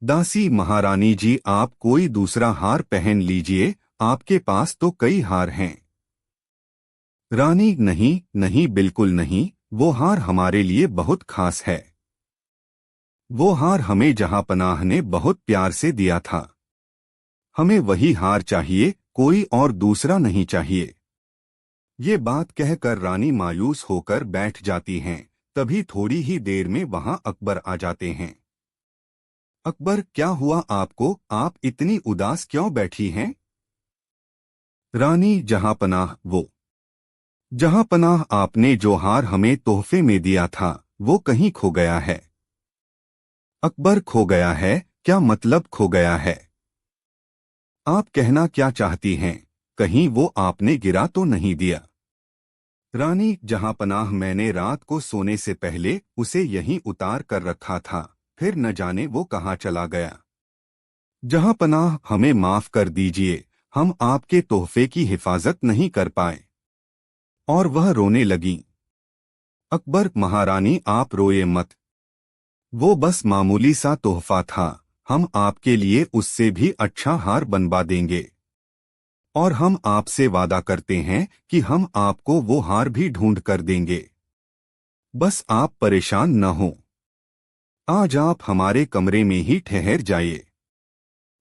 दासी, महारानी जी, आप कोई दूसरा हार पहन लीजिए, आपके पास तो कई हार हैं। रानी, नहीं नहीं, बिल्कुल नहीं, वो हार हमारे लिए बहुत खास है। वो हार हमें जहांपनाह ने बहुत प्यार से दिया था। हमें वही हार चाहिए, कोई और दूसरा नहीं चाहिए। ये बात कहकर रानी मायूस होकर बैठ जाती हैं। तभी थोड़ी ही देर में वहां अकबर आ जाते हैं। अकबर, क्या हुआ आपको? आप इतनी उदास क्यों बैठी हैं? रानी, जहांपनाह, वो जहांपनाह, आपने जो हार हमें तोहफे में दिया था वो कहीं खो गया है। अकबर, खो गया है? क्या मतलब खो गया है? आप कहना क्या चाहती हैं? कहीं वो आपने गिरा तो नहीं दिया। रानी जहांपनाह, मैंने रात को सोने से पहले उसे यहीं उतार कर रखा था, फिर न जाने वो कहाँ चला गया। जहांपनाह, हमें माफ कर दीजिए, हम आपके तोहफे की हिफाजत नहीं कर पाए। और वह रोने लगी। अकबर, महारानी आप रोए मत, वो बस मामूली सा तोहफा था, हम आपके लिए उससे भी अच्छा हार बनवा देंगे। और हम आपसे वादा करते हैं कि हम आपको वो हार भी ढूंढ कर देंगे। बस आप परेशान न हो, आज आप हमारे कमरे में ही ठहर जाइए।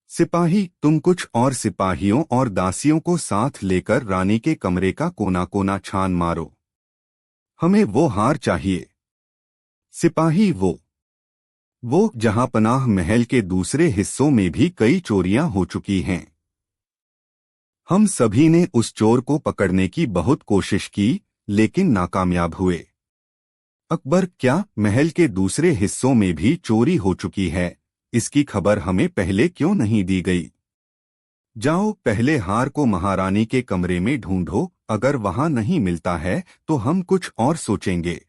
सिपाही, तुम कुछ और सिपाहियों और दासियों को साथ लेकर रानी के कमरे का कोना कोना छान मारो, हमें वो हार चाहिए। सिपाही, वो जहांपनाह, महल के दूसरे हिस्सों में भी कई चोरियां हो चुकी हैं। हम सभी ने उस चोर को पकड़ने की बहुत कोशिश की, लेकिन नाकामयाब हुए। अकबर, क्या महल के दूसरे हिस्सों में भी चोरी हो चुकी है? इसकी खबर हमें पहले क्यों नहीं दी गई? जाओ, पहले हार को महारानी के कमरे में ढूंढो, अगर वहां नहीं मिलता है तो हम कुछ और सोचेंगे।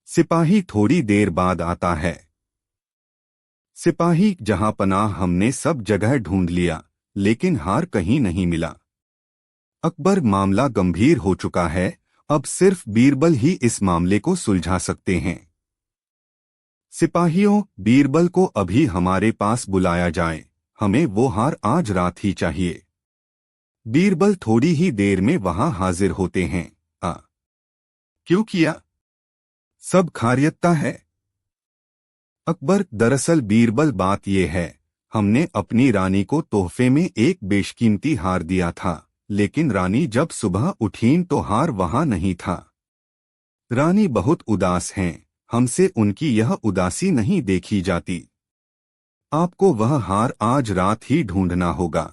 सिपाही थोड़ी देर बाद आता है। सिपाही, जहांपनाह, हमने सब जगह ढूंढ लिया, लेकिन हार कहीं नहीं मिला। अकबर, मामला गंभीर हो चुका है, अब सिर्फ बीरबल ही इस मामले को सुलझा सकते हैं। सिपाहियों, बीरबल को अभी हमारे पास बुलाया जाए, हमें वो हार आज रात ही चाहिए। बीरबल थोड़ी ही देर में वहां हाजिर होते हैं। क्यों किया? सब खैरियत है? अकबर, दरअसल बीरबल, बात यह है, हमने अपनी रानी को तोहफे में एक बेशकीमती हार दिया था, लेकिन रानी जब सुबह उठीं तो हार वहां नहीं था। रानी बहुत उदास हैं, हमसे उनकी यह उदासी नहीं देखी जाती। आपको वह हार आज रात ही ढूंढना होगा।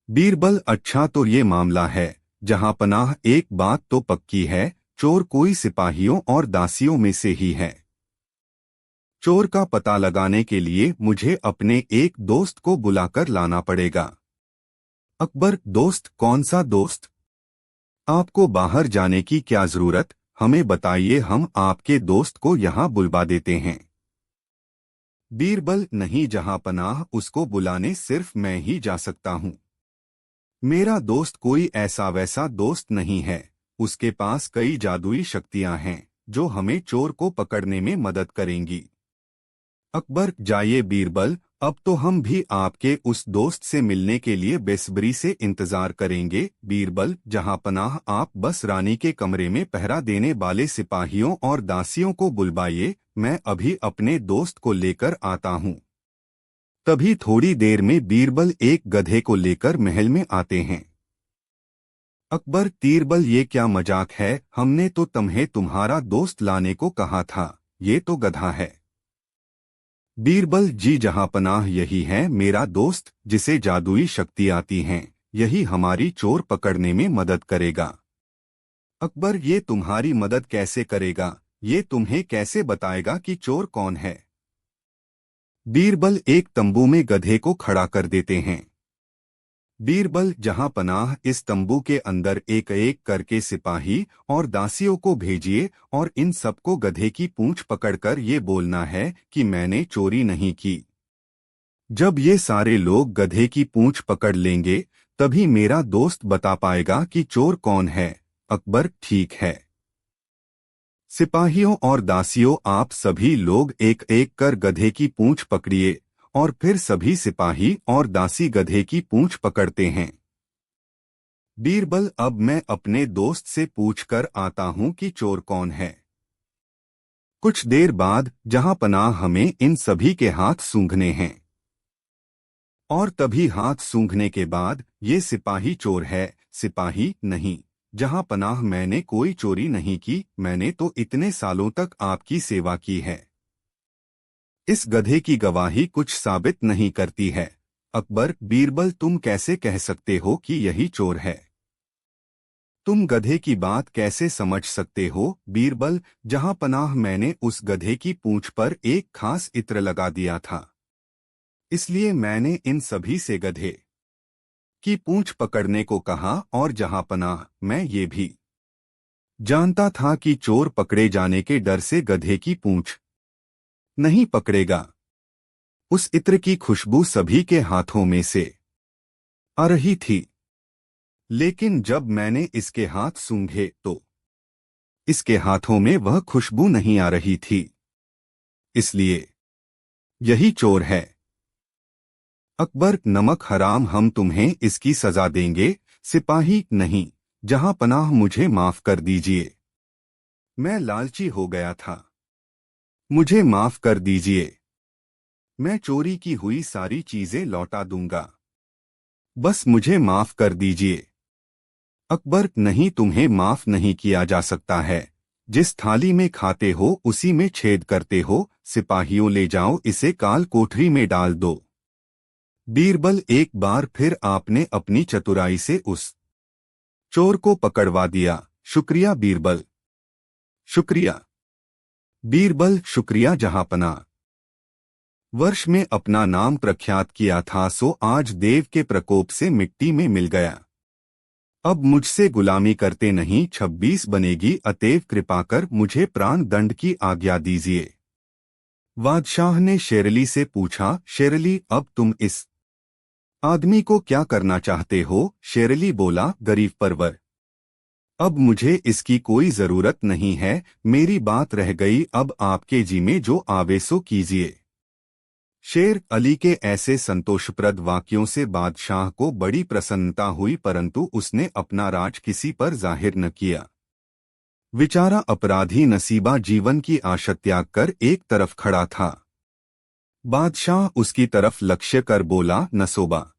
बीरबल, अच्छा तो ये मामला है। जहांपनाह, एक बात तो पक्की है, चोर कोई सिपाहियों और दासियों में से ही है। चोर का पता लगाने के लिए मुझे अपने एक दोस्त को बुलाकर लाना पड़ेगा। अकबर, दोस्त? कौन सा दोस्त? आपको बाहर जाने की क्या जरूरत, हमें बताइए, हम आपके दोस्त को यहाँ बुलवा देते हैं। बीरबल, नहीं जहांपनाह, उसको बुलाने सिर्फ मैं ही जा सकता हूँ। मेरा दोस्त कोई ऐसा वैसा दोस्त नहीं है, उसके पास कई जादुई शक्तियां हैं जो हमें चोर को पकड़ने में मदद करेंगी। अकबर, जाइए बीरबल, अब तो हम भी आपके उस दोस्त से मिलने के लिए बेसब्री से इंतजार करेंगे। बीरबल, जहांपनाह, आप बस रानी के कमरे में पहरा देने वाले सिपाहियों और दासियों को बुलवाइए, मैं अभी अपने दोस्त को लेकर आता हूँ। तभी थोड़ी देर में बीरबल एक गधे को लेकर महल में आते हैं। अकबर, तीरबल, ये क्या मजाक है, हमने तो तुम्हें तुम्हारा दोस्त लाने को कहा था, ये तो गधा है। बीरबल, जी जहांपनाह, यही है मेरा दोस्त, जिसे जादुई शक्ति आती हैं, यही हमारी चोर पकड़ने में मदद करेगा। अकबर, ये तुम्हारी मदद कैसे करेगा, ये तुम्हें कैसे बताएगा कि चोर कौन है? बीरबल, एक तंबू में गधे को खड़ा कर देते हैं। बीरबल, जहांपनाह, इस तंबू के अंदर एक एक करके सिपाही और दासियों को भेजिए और इन सबको गधे की पूंछ पकड़कर ये बोलना है कि मैंने चोरी नहीं की। जब ये सारे लोग गधे की पूंछ पकड़ लेंगे, तभी मेरा दोस्त बता पाएगा कि चोर कौन है। अकबर, ठीक है। सिपाहियों और दासियों, आप सभी लोग एक एक कर गधे की पूंछ पकड़िए, और फिर सभी सिपाही और दासी गधे की पूंछ पकड़ते हैं। बीरबल, अब मैं अपने दोस्त से पूछकर आता हूं कि चोर कौन है। कुछ देर बाद जहांपनाह, हमें इन सभी के हाथ सूंघने हैं। और तभी हाथ सूंघने के बाद ये सिपाही चोर है। सिपाही, नहीं जहांपनाह, मैंने कोई चोरी नहीं की, मैंने तो इतने सालों तक आपकी सेवा की है। इस गधे की गवाही कुछ साबित नहीं करती है। अकबर, बीरबल, तुम कैसे कह सकते हो कि यही चोर है? तुम गधे की बात कैसे समझ सकते हो? बीरबल, जहांपनाह, मैंने उस गधे की पूंछ पर एक खास इत्र लगा दिया था, इसलिए मैंने इन सभी से गधे की पूंछ पकड़ने को कहा और जहांपनाह मैं ये भी जानता था कि चोर पकड़े जाने के डर से गधे की पूंछ नहीं पकड़ेगा। उस इत्र की खुशबू सभी के हाथों में से आ रही थी, लेकिन जब मैंने इसके हाथ सूंघे तो इसके हाथों में वह खुशबू नहीं आ रही थी। इसलिए यही चोर है। अकबर, नमक हराम, हम तुम्हें इसकी सजा देंगे। सिपाही, नहीं, जहां पनाह मुझे माफ कर दीजिए। मैं लालची हो गया था, मुझे माफ कर दीजिए। मैं चोरी की हुई सारी चीजें लौटा दूंगा, बस मुझे माफ कर दीजिए। अकबर, नहीं, तुम्हें माफ नहीं किया जा सकता है। जिस थाली में खाते हो उसी में छेद करते हो। सिपाहियों, ले जाओ इसे काल कोठरी में डाल दो। बीरबल, एक बार फिर आपने अपनी चतुराई से उस चोर को पकड़वा दिया। शुक्रिया बीरबल। शुक्रिया बीरबल, शुक्रिया जहांपना। वर्ष में अपना नाम प्रख्यात किया था, सो आज देव के प्रकोप से मिट्टी में मिल गया। अब मुझसे गुलामी करते नहीं 26 बनेगी, अतएव कृपा कर मुझे प्राण दंड की आज्ञा दीजिए। बादशाह ने शेरली से पूछा, शेरली, अब तुम इस आदमी को क्या करना चाहते हो? शेरली बोला, गरीब परवर, अब मुझे इसकी कोई जरूरत नहीं है। मेरी बात रह गई, अब आपके जी में जो आवे सो कीजिए। शेर अली के ऐसे संतोषप्रद वाक्यों से बादशाह को बड़ी प्रसन्नता हुई, परंतु उसने अपना राज किसी पर जाहिर न किया। बेचारा अपराधी नसीबा जीवन की आशा त्याग कर एक तरफ खड़ा था। बादशाह उसकी तरफ लक्ष्य कर बोला, नसोबा,